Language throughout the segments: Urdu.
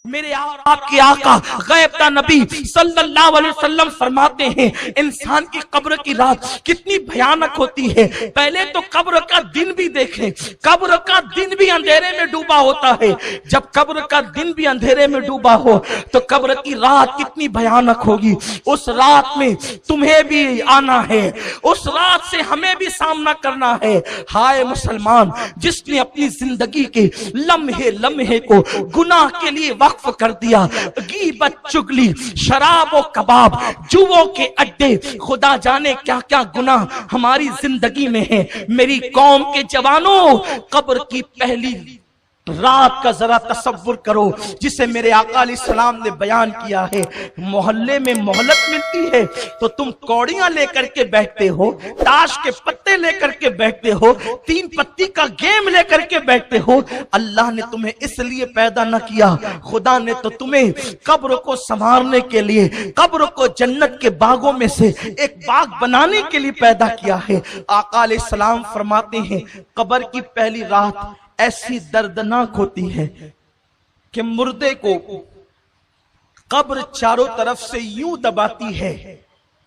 میرے اور آپ کے آقا غیب کا نبی صلی اللہ علیہ وسلم فرماتے ہیں انسان کی قبر کی رات کتنی بھیانک ہوتی ہے۔ پہلے تو قبر کا دن بھی دیکھیں، قبر کا دن بھی اندھیرے میں ڈوبا ہوتا ہے۔ جب قبر کا دن بھی اندھیرے میں ڈوبا ہو تو قبر کی رات کتنی بھیانک ہوگی۔ اس رات میں تمہیں بھی آنا ہے، اس رات سے ہمیں بھی سامنا کرنا ہے۔ ہائے مسلمان، جس نے اپنی زندگی کے لمحے لمحے کو گناہ کے لیے وقف کر دیا، غیبت، چگلی، شراب و کباب، جوؤں کے اڈے، خدا جانے کیا کیا گناہ ہماری زندگی میں ہیں۔ میری قوم کے جوانوں، قبر کی پہلی رات کا ذرا تصور کرو جسے میرے آقا علیہ السلام نے بیان کیا ہے۔ محلے میں مہلت ملتی ہے تو تم کوڑیاں لے کر کے بیٹھتے ہو، تاش کے پتے لے کر کے بیٹھتے ہو، تین پتی کا گیم لے کر کے بیٹھتے ہو۔ اللہ نے تمہیں اس لیے پیدا نہ کیا، خدا نے تو تمہیں قبر کو سنوارنے کے لیے، قبر کو جنت کے باغوں میں سے ایک باغ بنانے کے لیے پیدا کیا ہے۔ آقا علیہ السلام فرماتے ہیں قبر کی پہلی رات ایسی دردناک ہوتی ہے کہ مردے کو قبر چاروں طرف سے یوں دباتی ہے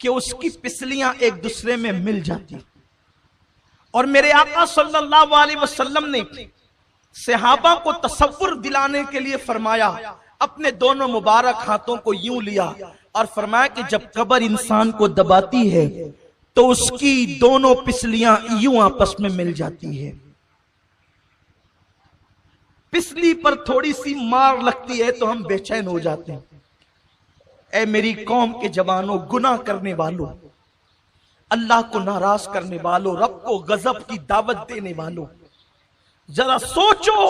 کہ اس کی پسلیاں ایک دوسرے میں مل جاتی۔ اور میرے آقا صلی اللہ علیہ وسلم نے صحابہ کو تصور دلانے کے لیے فرمایا، اپنے دونوں مبارک ہاتھوں کو یوں لیا اور فرمایا کہ جب قبر انسان کو دباتی ہے تو اس کی دونوں پسلیاں یوں آپس میں مل جاتی ہے۔ پسلی پر تھوڑی سی مار لگتی ہے تو ہم بے چین ہو جاتے ہیں۔ اے میری قوم کے جوانوں، گناہ کرنے والوں، اللہ کو ناراض کرنے والوں، رب کو غضب کی دعوت دینے والوں، ذرا سوچو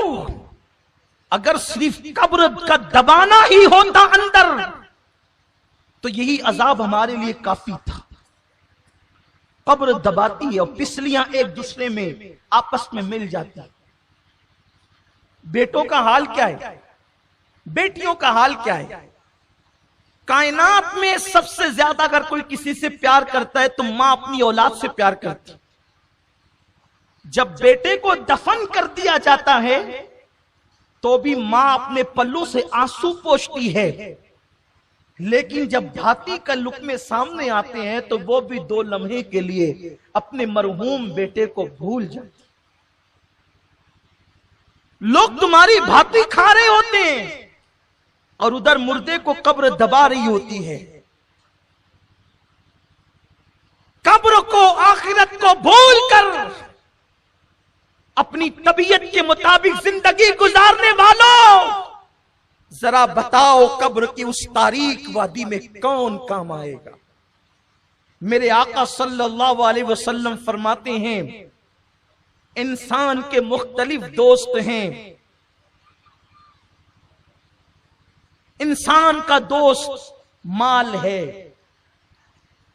اگر صرف قبر کا دبانا ہی ہوتا اندر تو یہی عذاب ہمارے لیے کافی تھا۔ قبر دباتی ہے اور پسلیاں ایک دوسرے میں آپس میں مل جاتی ہیں۔ بیٹوں کا حال کیا ہے؟ بیٹیوں کا حال کیا ہے؟ کائنات میں سب سے زیادہ اگر کوئی کسی سے پیار کرتا ہے تو ماں اپنی اولاد سے پیار کرتی۔ جب بیٹے کو دفن کر دیا جاتا ہے تو بھی ماں اپنے پلوں سے آنسو پوچھتی ہے، لیکن جب بھاتی کا لقمے سامنے آتے ہیں تو وہ بھی 2 لمحے کے لیے اپنے مرحوم بیٹے کو بھول جاتی۔ لوگ تمہاری بھاتی کھا رہے ہوتے ہیں اور ادھر مردے کو قبر دبا رہی ہوتی ہے۔ قبر کو، آخرت کو بھول کر اپنی طبیعت کے مطابق زندگی گزارنے والوں، ذرا بتاؤ قبر کی اس تاریک وادی میں کون کام آئے گا؟ میرے آقا صلی اللہ علیہ وسلم فرماتے ہیں انسان کے مختلف دوست ہیں۔ انسان کا دوست مال ہے،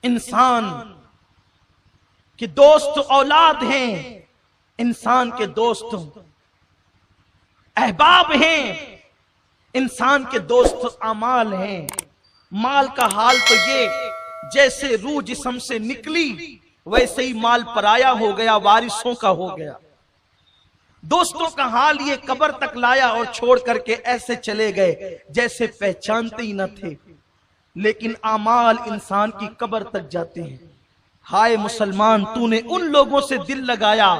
انسان کے دوست اولاد ہیں، انسان کے دوست احباب ہیں، انسان کے دوست اعمال ہیں۔ مال کا حال تو یہ جیسے روح جسم سے نکلی ویسے ہی مال پرایا ہو گیا، وارثوں کا ہو گیا۔ دوستوں کا حال یہ قبر تک لایا اور چھوڑ کر کے ایسے چلے گئے جیسے پہچانتے ہی نہ تھے۔ لیکن اعمال انسان کی قبر تک جاتے ہیں۔ ہائے مسلمان، تو نے ان لوگوں سے دل لگایا،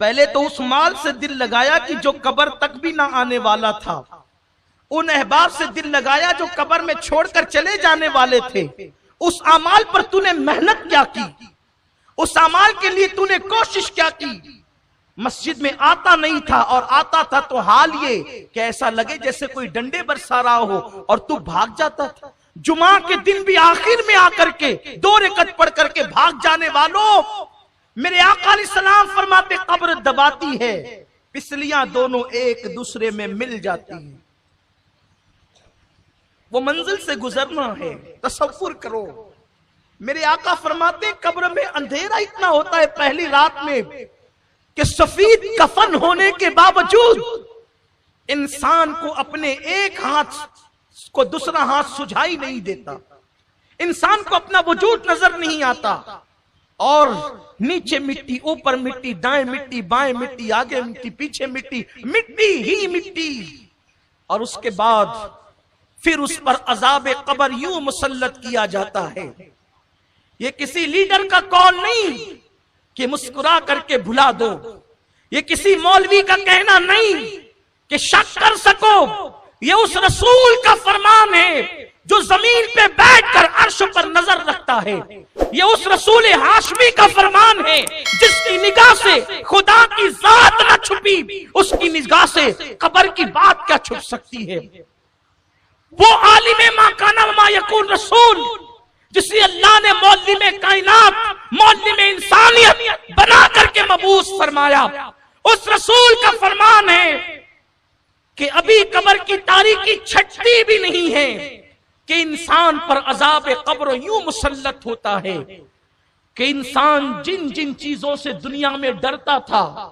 پہلے تو اس مال سے دل لگایا کہ جو قبر تک بھی نہ آنے والا تھا، ان احباب سے دل لگایا جو قبر میں چھوڑ کر چلے جانے والے تھے۔ اس اعمال پر تو نے محنت کیا کی، اس اعمال کے لیے تو نے کوشش کیا کی۔ مسجد میں آتا نہیں تھا اور آتا تھا تو حال یہ کہ ایسا لگے جیسے کوئی ڈنڈے برسا رہا ہو اور تو بھاگ جاتا تھا۔ جمعہ کے دن بھی آخر میں آ کر کے 2 رکعت پڑھ کر کے بھاگ جانے والوں، میرے آقا علیہ السلام فرماتے قبر دباتی ہے، پسلیاں دونوں ایک دوسرے میں مل جاتی ہیں۔ وہ منزل سے گزرنا ہے، تصور کرو۔ میرے آقا فرماتے قبر میں اندھیرا اتنا ہوتا ہے پہلی رات میں کہ سفید کفن ہونے کے باوجود انسان کو اپنے ایک ہاتھ کو دوسرا ہاتھ سجھائی نہیں دیتا، انسان کو اپنا وجود نظر نہیں آتا، اور نیچے مٹی، اوپر مٹی، دائیں مٹی، بائیں مٹی، آگے مٹی، پیچھے مٹی، مٹی ہی مٹی۔ اور اس کے بعد پھر اس پر عذاب قبر یوں مسلط کیا جاتا ہے. یہ کسی لیڈر کا قول نہیں کہ مسکرا کر کے بھلا دو، یہ کسی مولوی کا کہنا نہیں کہ شک کر سکو، یہ اس رسول کا فرمان ہے جو زمین پہ بیٹھ کر عرش پر نظر رکھتا ہے. یہ اس رسول ہاشمی کا فرمان ہے جس کی نگاہ سے خدا کی ذات نہ چھپی، اس کی نگاہ سے قبر کی بات کیا چھپ سکتی ہے. وہ عالم ما کان و ما یکون رسول جسے اللہ نے معلم کائنات، معلم انسانیت بنا کر کے مبعوث فرمایا، اس رسول کا فرمان ہے کہ ابھی قبر کی تاریکی چھٹتی بھی نہیں ہے کہ انسان پر عذاب قبر یوں مسلط ہوتا ہے کہ انسان جن جن چیزوں سے دنیا میں ڈرتا تھا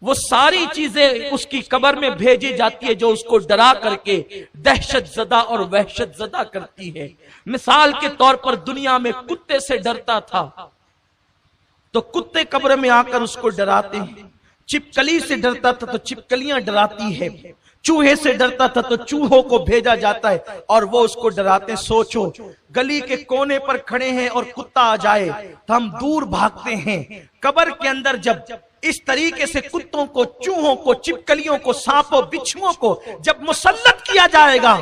وہ ساری چیزیں اس کی قبر میں بھیجی جاتی ہے جو اس کو ڈرا کر کے دہشت زدہ اور وحشت زدہ کرتی ہے. مثال کے طور پر دنیا میں کتے سے ڈرتا تھا تو کتے قبر میں آ کر اس کو ڈراتے ہیں، چپکلی سے ڈرتا تھا تو چپکلیاں ڈراتی ہے، چوہے سے ڈرتا تھا تو چوہوں کو بھیجا جاتا ہے اور وہ اس کو ڈراتے. سوچو گلی کے کونے پر کھڑے ہیں اور کتا آ جائے تو ہم دور بھاگتے ہیں. قبر کے اندر جب اس طریقے سے کتوں کو، چوہوں کو، چپکلیوں کو، سانپوں بچھوؤں کو جب مسلط کیا جائے گا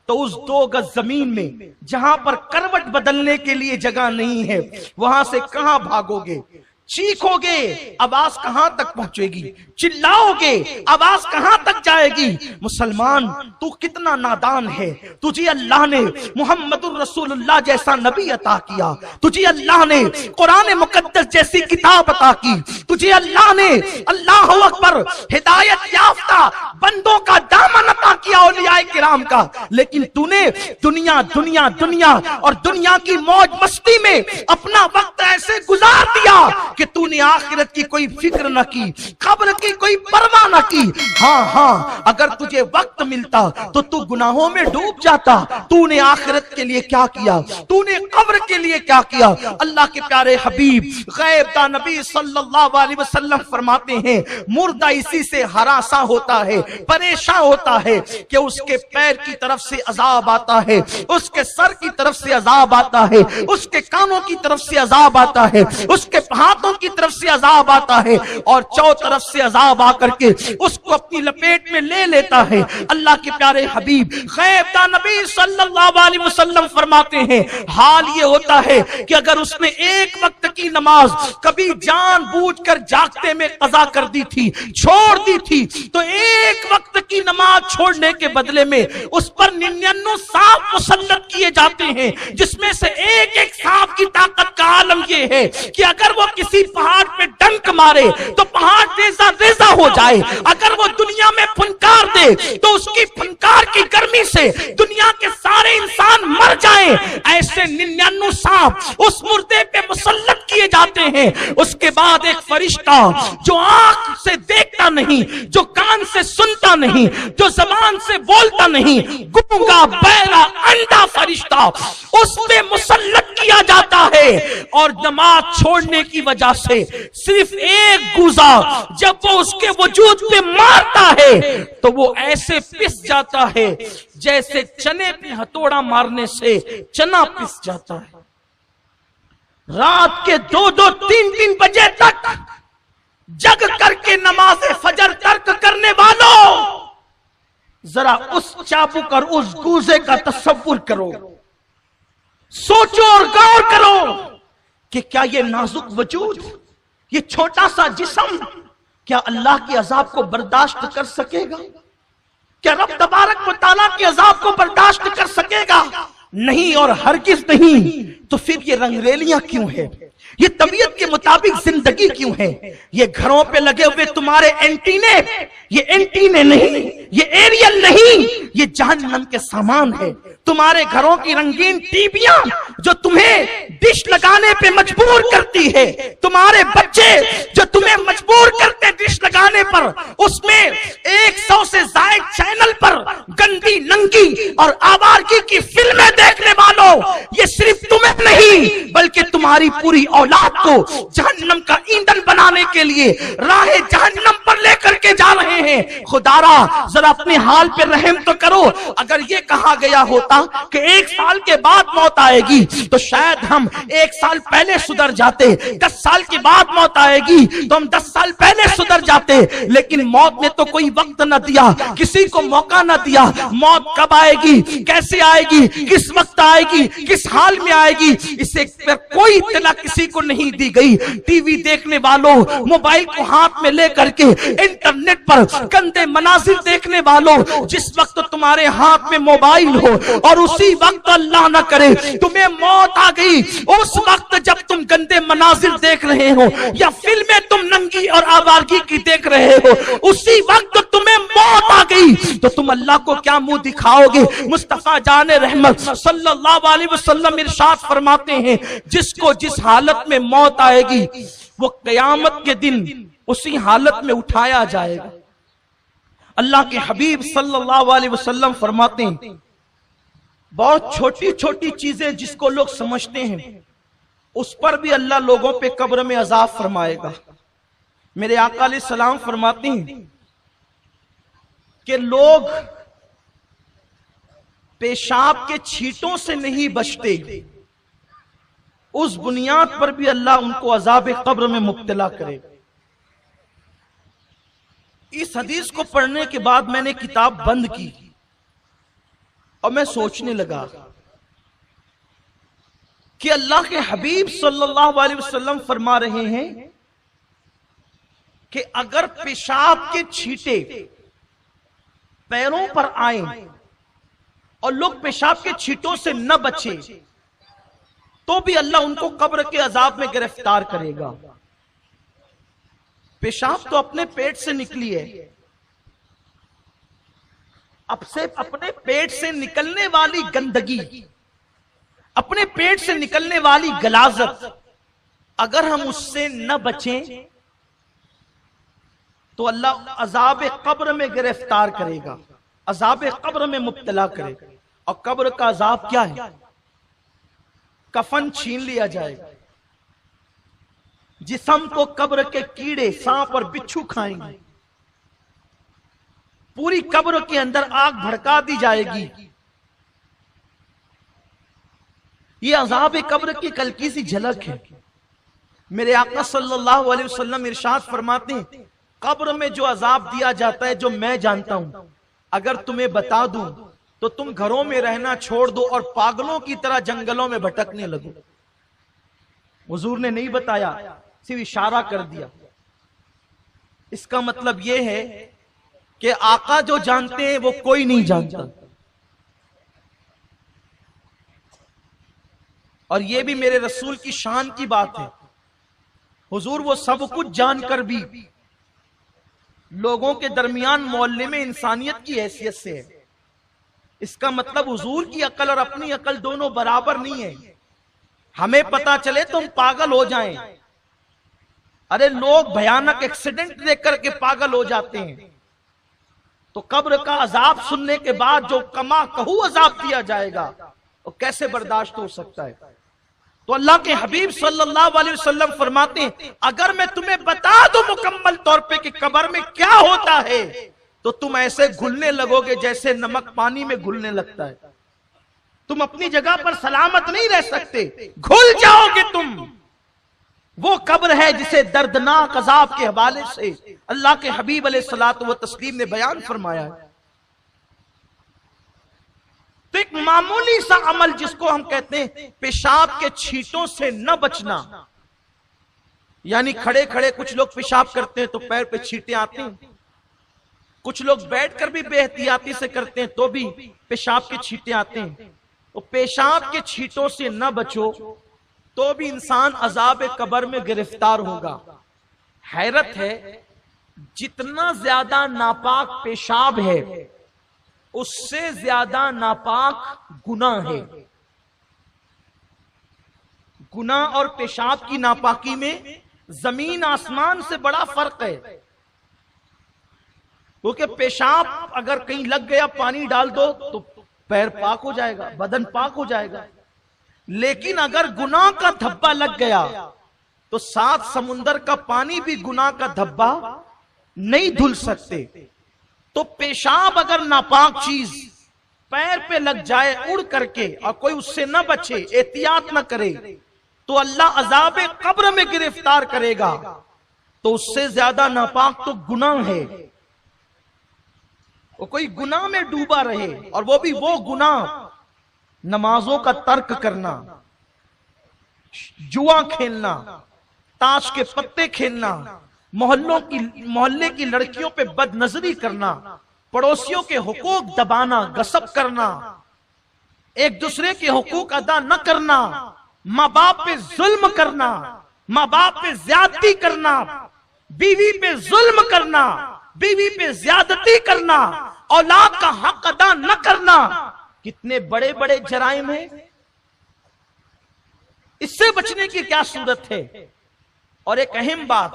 تو اس 2 گز زمین میں جہاں پر کروٹ بدلنے کے لیے جگہ نہیں ہے وہاں سے کہاں بھاگو گے؟ چیخو گے آواز کہاں تک پہنچے گی؟ چلاؤ گے آواز کہاں تک جائے گی؟ مسلمان تو کتنا نادان ہے، تجھے اللہ نے محمد الرسول اللہ جیسا نبی عطا کیا، تجھے اللہ نے قرآن مقدس جیسی کتاب عطا کی، تجھے اللہ نے اللہ اکبر ہدایت یافتہ بندوں کا دامن عطا کیا اولیاء کرام کا، لیکن تو نے دنیا دنیا دنیا اور دنیا کی موج مستی میں اپنا وقت ایسے گزار دیا کہ تو نے آخرت کی کوئی فکر نہ کی، قبر کی کوئی پرواہ نہ کی. ہاں اگر تجھے وقت ملتا تو تو گناہوں میں ڈوب جاتا. تو نے آخرت کے لیے کیا کیا؟ تو نے قبر کے لیے کیا کیا؟ اللہ کے پیارے حبیب غیب دا نبی صلی اللہ علیہ وسلم فرماتے ہیں مردہ اسی سے ہراساں ہوتا ہے، پریشان ہوتا ہے کہ اس کے پیر کی طرف سے عذاب آتا ہے، اس کے سر کی طرف سے عذاب آتا ہے، اس کے کانوں کی طرف سے عذاب آتا ہے، اس کے ہاتھوں کی طرف سے عذاب آتا ہے اور چو طرف سے عذاب آ کر کے اس کو اپنی لپیٹ میں لے لیتا ہے. اللہ کے پیارے حبیب غیب دا نبی صلی اللہ علیہ وسلم فرماتے ہیں حال یہ ہوتا ہے کہ اگر اس نے ایک وقت کی نماز کبھی جان بوجھ کر جاگتے میں قضا کر دی تھی، چھوڑ دی تھی، تو ایک وقت کی نماز چھوڑنے کے بدلے میں اس پر 99 سانپ مسلط کیے جاتے ہیں، جس میں سے ایک ایک سانپ کی طاقت کا عالم یہ ہے کہ اگر وہ کسی پہاڑ پہ ڈنک مارے تو پہاڑ ریزہ ریزہ ہو جائے، اگر وہ دنیا میں پھنکار دے تو اس کی پھنکار کی گرمی سے دنیا کے سارے انسان مر جائیں. ایسے 99 سانپ اس مردے پہ مسلط کیے جاتے ہیں. اس کے بعد ایک فرشتہ جو آنکھ سے دیکھتا نہیں، جو کان سے سنتا نہیں، جو زبان سے بولتا نہیں، گونگا بہرا اندھا فرشتہ اس پہ مسلط کیا جاتا ہے اور نماز چھوڑنے کی وجہ سے صرف ایک گوزا جب وہ اس کے وجود پہ مارتا ہے تو وہ ایسے پس جاتا ہے جیسے چنے پہ ہتھوڑا مارنے سے چنا پس جاتا ہے. رات کے 2-2 3-3 بجے تک جگ کر کے نماز فجر ترک کرنے والوں ذرا اس چابک اور اس گوزے کا تصور کرو، سوچو اور غور کرو کہ کیا یہ نازک وجود، یہ چھوٹا سا جسم کیا اللہ کے عذاب کو برداشت کر سکے گا؟ کیا رب تبارک و تعالیٰ کے عذاب کو برداشت کر سکے گا؟ نہیں اور ہرگز نہیں. تو پھر یہ رنگریلیاں کیوں ہے؟ یہ طبیعت کے مطابق زندگی کیوں ہے؟ یہ گھروں پہ لگے ہوئے تمہارے اینٹینے، یہ اینٹینے نہیں، یہ ایریل نہیں، یہ جہنم کے سامان ہے. تمہارے گھروں کی رنگین ٹیویاں جو تمہیں ڈش لگانے پہ مجبور کرتی ہے، تمہارے بچے جو تمہیں مجبور کرتے ڈش لگانے پر، اس میں 100 سے زائد چینل پر گندی ننگی اور آوارگی کی فلمیں دیکھنے والوں، یہ صرف تمہیں نہیں بلکہ تمہاری پوری اولاد کو جہنم کا ایندھن بنانے کے لیے راہ جہنم پر لے کر کے جا رہے ہیں خدارا ذرا اپنے حال پہ رحم تو کرو. اگر یہ کہا گیا ہوتا کہ 1 سال کے بعد موت آئے گی تو شاید ہم 1 سال پہلے سدھر جاتے, 10 سال کے بعد موت آئے گی تو ہم 10 سال پہلے سدھر جاتے. لیکن موت نے تو کوئی وقت نہ دیا, کسی کو موقع نہ دیا. موت کب آئے گی, کیسے آئے گی, کس وقت آئے گی, کس حال میں آئے گی, اسے پر کوئی اطلاع کسی کو نہیں دی گئی. ٹی وی دیکھنے والوں, موبائل کو ہاتھ میں لے کر کے انٹرنیٹ پر گندے مناظر دیکھنے والوں, جس وقت تمہارے ہاتھ میں موبائل ہو اور اسی وقت اللہ نہ کرے تمہیں موت آ گئی, اس وقت جب تم گندے مناظر دیکھ رہے ہو یا فلمیں تم ننگی اور آوارگی کی دیکھ رہے ہو, اسی وقت تمہیں موت آ گئی تو تم اللہ کو کیا منہ دکھاؤ گے؟ مصطفیٰ جان رحمت صلی اللہ علیہ وسلم ارشاد فرماتے ہیں جس کو جس حالت میں موت آئے گی وہ قیامت کے دن اسی حالت میں اٹھایا جائے گا. اللہ کے حبیب صلی اللہ علیہ وسلم فرماتے ہیں بہت چھوٹی چھوٹی چیزیں جس کو لوگ سمجھتے ہیں اس پر بھی اللہ لوگوں پہ قبر میں عذاب فرمائے گا. میرے آقا علیہ السلام فرماتے ہیں کہ لوگ پیشاب کے چھینٹوں سے نہیں بچتے, اس بنیاد پر بھی اللہ ان کو عذاب قبر میں مبتلا کرے گا. اس حدیث کو پڑھنے کے بعد میں نے کتاب بند کی اور میں سوچنے لگا کہ اللہ کے حبیب صلی اللہ علیہ وسلم فرما رہے ہیں کہ اگر پیشاب کے چھینٹے پیروں پر آئیں اور لوگ پیشاب کے چھینٹوں سے نہ بچے تو بھی اللہ ان کو قبر کے عذاب میں گرفتار کرے گا. پیشاب تو اپنے پیٹ سے نکلی ہے, اب سے اپنے پیٹ سے نکلنے والی گندگی, اپنے پیٹ سے نکلنے والی غلاظت اگر ہم اس سے نہ بچیں تو اللہ عذاب قبر میں گرفتار کرے گا, عذاب قبر میں مبتلا کرے گا. اور قبر کا عذاب کیا ہے؟ کفن چھین لیا جائے گا, جسم کو قبر کے کیڑے, سانپ اور بچھو کھائیں گے, پوری قبر کے اندر آگ بھڑکا دی جائے گی. یہ عذاب قبر کی ہلکی سی جھلک ہے. میرے آقا صلی اللہ علیہ وسلم ارشاد فرماتے ہیں قبر میں جو عذاب دیا جاتا ہے جو میں جانتا ہوں اگر تمہیں بتا دوں تو تم گھروں میں رہنا چھوڑ دو اور پاگلوں کی طرح جنگلوں میں بھٹکنے لگو. حضور نے نہیں بتایا, صرف اشارہ کر دیا. اس کا مطلب یہ ہے کہ آقا جو جانتے ہیں وہ کوئی نہیں جانتا. اور یہ بھی میرے رسول کی شان کی بات ہے, حضور وہ سب کچھ جان کر بھی لوگوں کے درمیان محلے میں انسانیت کی حیثیت سے ہے. اس کا مطلب حضور کی عقل اور اپنی عقل دونوں برابر نہیں ہے. ہمیں پتا چلے تو ہم پاگل ہو جائیں. ارے لوگ بھیانک ایکسیڈنٹ دیکھ کر کے پاگل ہو جاتے ہیں, تو قبر کا عذاب سننے کے بعد جو کما کہو عذاب دیا جائے گا وہ کیسے برداشت ہو سکتا ہے؟ تو اللہ کے حبیب صلی اللہ علیہ وسلم فرماتے ہیں اگر میں تمہیں بتا دوں مکمل طور پہ کہ قبر میں کیا ہوتا ہے تو تم ایسے گھلنے لگو گے جیسے نمک پانی میں گھلنے لگتا ہے. تم اپنی جگہ پر سلامت نہیں رہ سکتے, گھل جاؤ گے تم. وہ قبر ہے جسے دردناک عذاب کے حوالے سے اللہ کے حبیب علیہ الصلوۃ والتسلیم نے بیان فرمایا ہے. تو ایک معمولی سا عمل جس کو ہم کہتے ہیں پیشاب کے چھینٹوں سے نہ بچنا, یعنی کھڑے کھڑے کچھ لوگ پیشاب کرتے ہیں تو پیر پہ چھینٹے آتے ہیں, کچھ لوگ بیٹھ کر بھی بے احتیاطی سے کرتے ہیں تو بھی پیشاب کے چھینٹے آتے ہیں. وہ پیشاب کے چھینٹوں سے نہ بچو تو بھی انسان عذاب قبر میں گرفتار ہوگا. حیرت ہے جتنا زیادہ ناپاک پیشاب ہے اس سے زیادہ ناپاک گناہ ہے. گناہ اور پیشاب کی ناپاکی میں زمین آسمان سے بڑا فرق ہے. کیونکہ پیشاب اگر کہیں لگ گیا پانی ڈال دو تو پیر پاک ہو جائے گا, بدن پاک ہو جائے گا. لیکن اگر گناہ کا دھبا لگ گیا تو 7 سمندر کا پانی بھی گناہ کا دھبا نہیں دھل سکتے. تو پیشاب اگر ناپاک چیز پیر پہ لگ جائے اڑ کر کے اور کوئی اس سے نہ بچے، احتیاط نہ کرے، تو اللہ عذاب قبر میں گرفتار کرے گا۔ تو اس سے زیادہ ناپاک تو گناہ ہے۔ وہ کوئی گناہ میں ڈوبا رہے، اور وہ بھی وہ گناہ نمازوں کا ترک کرنا، جوا کھیلنا، تاش کے پتے کھیلنا، محلے کی لڑکیوں پہ بد نظری کرنا، پڑوسیوں کے حقوق دبانا، غصب کرنا، ایک دوسرے کے حقوق ادا نہ کرنا، ماں باپ پہ ظلم کرنا، ماں باپ پہ زیادتی کرنا، بیوی پہ ظلم کرنا، بیوی پہ زیادتی کرنا، اولاد کا حق ادا نہ کرنا، کتنے بڑے بڑے جرائم ہیں۔ اس سے بچنے کی کیا صورت ہے؟ اور ایک اہم بات،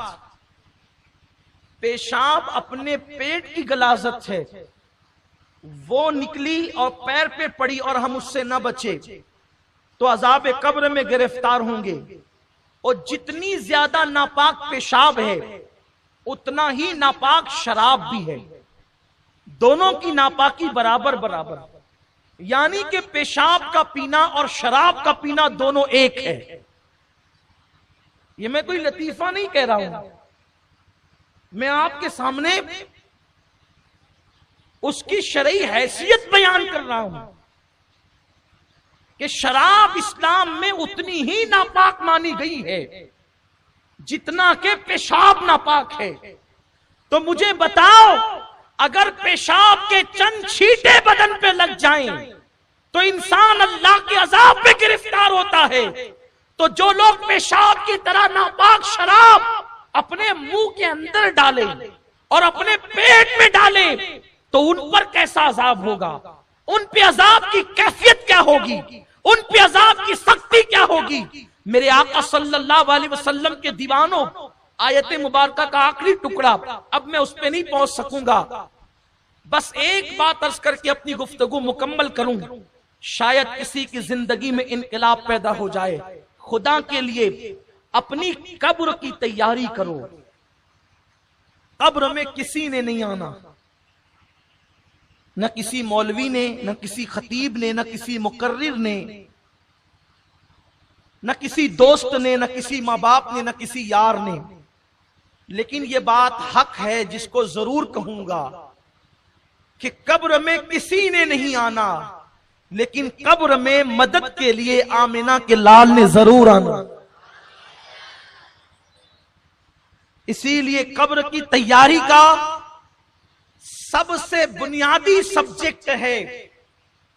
پیشاب اپنے پیٹ کی غلاظت ہے، وہ نکلی اور پیر پہ پڑی اور ہم اس سے نہ بچے تو عذاب قبر میں گرفتار ہوں گے۔ اور جتنی زیادہ ناپاک پیشاب ہے اتنا ہی ناپاک شراب بھی ہے، دونوں کی ناپاکی برابر برابر، یعنی کہ پیشاب کا پینا اور شراب کا پینا دونوں ایک ہے۔ یہ میں کوئی لطیفہ نہیں کہہ رہا ہوں، میں آپ کے سامنے اس کی شرعی حیثیت بیان کر رہا ہوں کہ شراب اسلام میں اتنی ہی ناپاک مانی گئی ہے جتنا کہ پیشاب ناپاک ہے۔ تو مجھے بتاؤ، اگر پیشاب کے چند چھینٹے بدن پہ لگ جائیں تو انسان اللہ کے عذاب میں گرفتار ہوتا ہے، تو جو لوگ پیشاب کی طرح ناپاک شراب اپنے منہ کے اندر ڈالیں اور اپنے پیٹ میں ڈالیں تو ان پر کیسا عذاب ہوگا، ان پہ عذاب کی کیفیت کیا ہوگی، ان پہ عذاب کی سختی کیا ہوگی۔ میرے آقا صلی اللہ علیہ وسلم کے دیوانوں، آیت مبارکہ کا آخری ٹکڑا، اب میں اس پہ نہیں پہنچ سکوں گا، بس ایک بات عرض کر کے اپنی گفتگو مکمل کروں، شاید کسی کی زندگی میں انقلاب پیدا ہو جائے۔ خدا کے لیے اپنی قبر کی تیاری کرو، قبر میں کسی نے نہیں آنا، نہ کسی مولوی نے، نہ کسی خطیب نے، نہ کسی مقرر نے، نہ کسی دوست نے، نہ کسی ماں باپ نے، نہ کسی یار نے، لیکن یہ بات حق ہے جس کو ضرور کہوں گا کہ قبر میں کسی نے نہیں آنا، لیکن قبر میں مدد کے لیے آمنہ کے لال نے ضرور آنا۔ اسی لیے قبر کی تیاری کا سب سے بنیادی سبجیکٹ ہے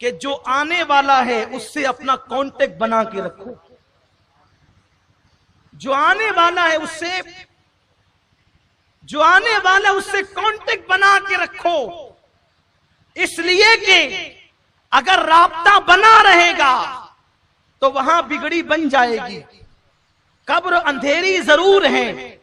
کہ جو آنے والا ہے اس سے اپنا کانٹیکٹ بنا کے رکھو، جو آنے والا ہے اس سے کانٹیکٹ بنا کے رکھو، اس لیے کہ اگر رابطہ بنا رہے گا تو وہاں بگڑی بن جائے گی۔ قبر اندھیری ضرور ہے،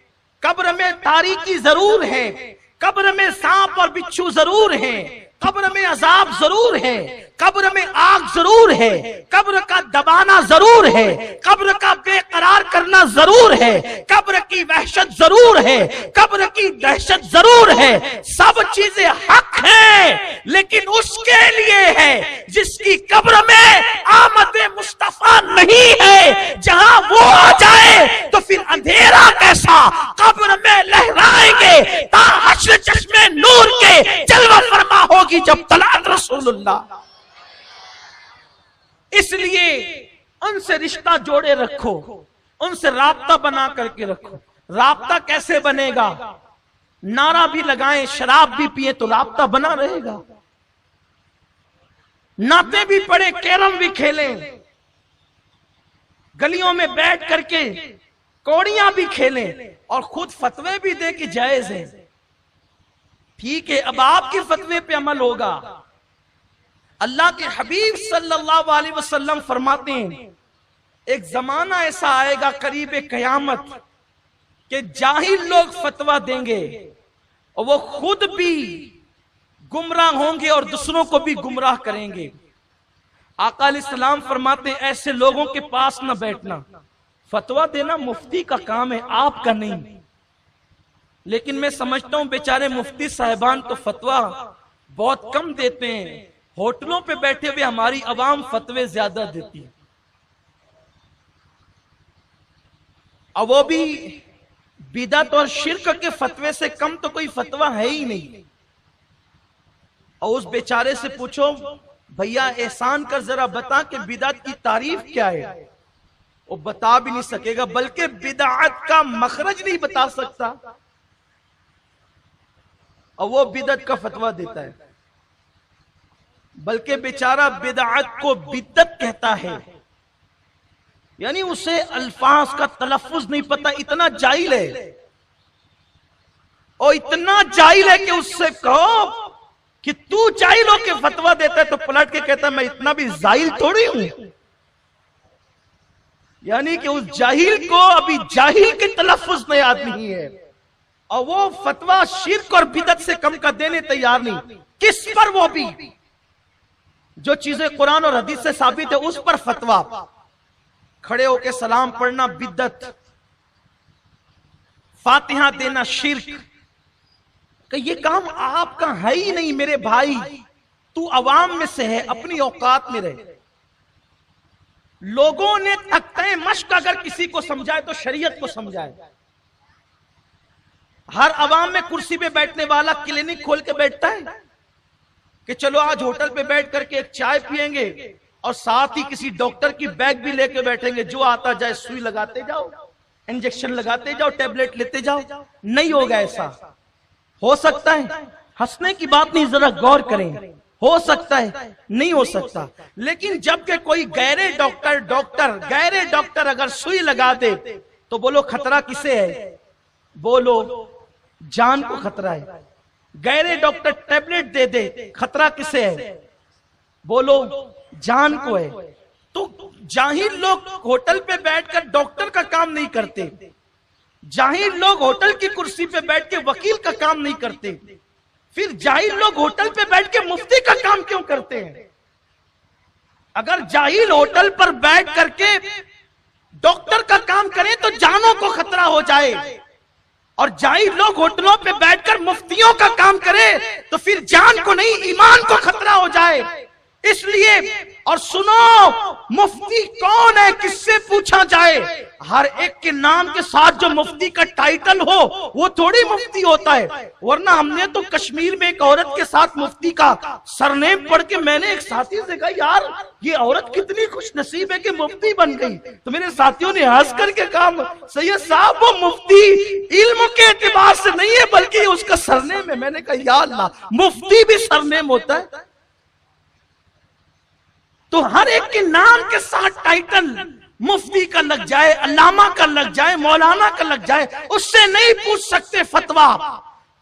قبر میں تاریکی ضرور ہے، قبر میں سانپ اور بچھو ضرور ہیں، قبر میں عذاب ضرور ہے، قبر میں آگ ضرور ہے، قبر کا دبانا ضرور ہے، قبر کا بے قرار کرنا ضرور ہے، قبر کی وحشت ضرور ہے، قبر کی دہشت ضرور ہے، سب چیزیں حق ہیں، لیکن اس کے لیے ہے جس کی قبر میں آمد مصطفیٰ نہیں ہے۔ جہاں وہ آ جائے تو پھر اندھیرا کیسا قبر میں لہرائیں گے تا حشر چشمے نور کے جلوہ فرما ہوگی جب طلعت رسول اللہ۔ اس لیے ان سے رشتہ جوڑے رکھو، ان سے رابطہ بنا کر کے رکھو۔ رابطہ کیسے بنے گا؟ نعرہ بھی لگائیں، شراب بھی پیئے تو رابطہ بنا رہے گا، نعتیں بھی پڑھیں، کیرم بھی کھیلیں، گلیوں میں بیٹھ کر کے کوڑیاں بھی کھیلیں اور خود فتوے بھی دے کہ جائز ہے، ٹھیک ہے، اب آپ کے فتوے پہ عمل ہوگا۔ اللہ کے حبیب صلی اللہ علیہ وسلم فرماتے ہیں ایک زمانہ ایسا آئے گا قریب قیامت کہ جاہل لوگ فتویٰ دیں گے اور وہ خود بھی گمراہ ہوں گے اور دوسروں کو بھی گمراہ کریں گے۔ آقا علیہ السلام فرماتے ہیں ایسے لوگوں کے پاس نہ بیٹھنا، فتویٰ دینا مفتی کا کام ہے، آپ کا نہیں۔ لیکن میں سمجھتا ہوں بیچارے مفتی صاحبان تو فتویٰ بہت کم دیتے ہیں، ہوٹلوں پہ بیٹھے ہوئے ہماری عوام فتوے زیادہ دیتی ہے، اور وہ بھی بدعت اور شرک کے فتوے سے کم تو کوئی فتویٰ ہے ہی نہیں۔ اور اس بیچارے سے پوچھو بھیا احسان کر ذرا بتا کہ بدعت کی تعریف کیا ہے، وہ بتا بھی نہیں سکے گا، بلکہ بدعت کا مخرج نہیں بتا سکتا، اور وہ بدعت کا فتویٰ دیتا ہے، بلکہ بیچارہ بدعت کو بدعت کہتا ہے، یعنی اسے الفاظ کا تلفظ نہیں پتا، اتنا جاہل ہے، اور اتنا جاہل ہے کہ اس سے کہو کہ تو جاہل ہو کے فتویٰ دیتا ہے تو پلٹ کے کہتا ہے میں اتنا بھی جاہل تھوڑی ہوں، یعنی کہ اس جاہل کو ابھی جاہل کے تلفظ نہیں یاد نہیں ہے، اور وہ فتویٰ شرک اور بدعت سے کم کا دینے تیار نہیں، کس پر؟ وہ بھی جو چیزیں قرآن اور حدیث سے ثابت ہے اس پر فتویٰ، کھڑے ہو کے سلام پڑھنا بدعت، فاتحہ دینا شرک، کہ یہ کام آپ کا ہے ہی نہیں میرے بھائی، تو عوام میں سے ہے، اپنی اوقات میں رہے۔ لوگوں نے تختہ مشق اگر کسی کو سمجھائے تو شریعت کو سمجھائے۔ ہر عوام میں کرسی پہ بیٹھنے والا کلینک کھول کے بیٹھتا ہے کہ چلو آج ہوٹل پہ بیٹھ کر کے ایک چائے پیئیں گے اور ساتھ ہی کسی ڈاکٹر کی بیگ بھی لے کے بیٹھیں گے، جو آتا جائے سوئی لگاتے جاؤ، انجیکشن لگاتے جاؤ، ٹیبلٹ لیتے جاؤ۔ نہیں ہوگا ایسا، ہو سکتا ہے، ہنسنے کی بات نہیں، ذرا غور کریں، ہو سکتا ہے، نہیں ہو سکتا، لیکن جب کہ کوئی غیر ڈاکٹر اگر سوئی لگا دے تو بولو خطرہ کسے ہے؟ بولو جان کو خطرہ ہے۔ غیر ڈاکٹر ٹیبلٹ دے دے، خطرہ کسے ہے؟ بولو جان کو ہے۔ تو جاہل لوگ ہوٹل پہ بیٹھ کر ڈاکٹر کا کام نہیں کرتے، جاہل لوگ ہوٹل کی کرسی پہ بیٹھ کے وکیل کا کام نہیں کرتے، پھر جاہل لوگ ہوٹل پہ بیٹھ کے مفتی کا کام کیوں کرتے ہیں؟ اگر جاہل ہوٹل پر بیٹھ کر کے ڈاکٹر کا کام کریں تو جانوں کو خطرہ ہو جائے، اور جاہل لوگ ہوٹلوں پہ بیٹھ کر مفتیوں کا کام کرے تو پھر جان کو نہیں ایمان کو خطرہ ہو جائے۔ اس لیے اور سنو، مفتی کون ہے کس سے پوچھا جائے؟ ہر ایک کے نام کے ساتھ جو مفتی کا ٹائٹل ہو وہ تھوڑی مفتی ہوتا ہے، ورنہ ہم نے تو کشمیر میں ایک عورت کے ساتھ مفتی کا سرنیم پڑھ کے میں نے ایک ساتھی سے کہا یار یہ عورت کتنی خوش نصیب ہے کہ مفتی بن گئی، تو میرے ساتھیوں نے ہنس کر کے کہا سید صاحب وہ مفتی علم کے اعتبار سے نہیں ہے بلکہ اس کا سرنیم ہے۔ میں نے کہا یا اللہ، مفتی بھی سرنیم ہوتا ہے؟ تو ہر ایک کے نام کے ساتھ ٹائٹل مفتی کا لگ جائے، علامہ کا لگ جائے، مولانا کا لگ جائے، اس سے نہیں پوچھ سکتے فتویٰ۔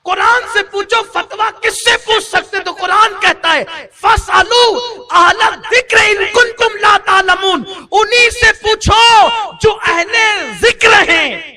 قرآن سے پوچھو فتویٰ کس سے پوچھ سکتے؟ تو قرآن کہتا ہے فَاسْأَلُوا أَهْلَ الذِّكْرِ إِن كُنتُمْ لَا تَعْلَمُونَ، انہی سے پوچھو جو اہل ذکر ہیں،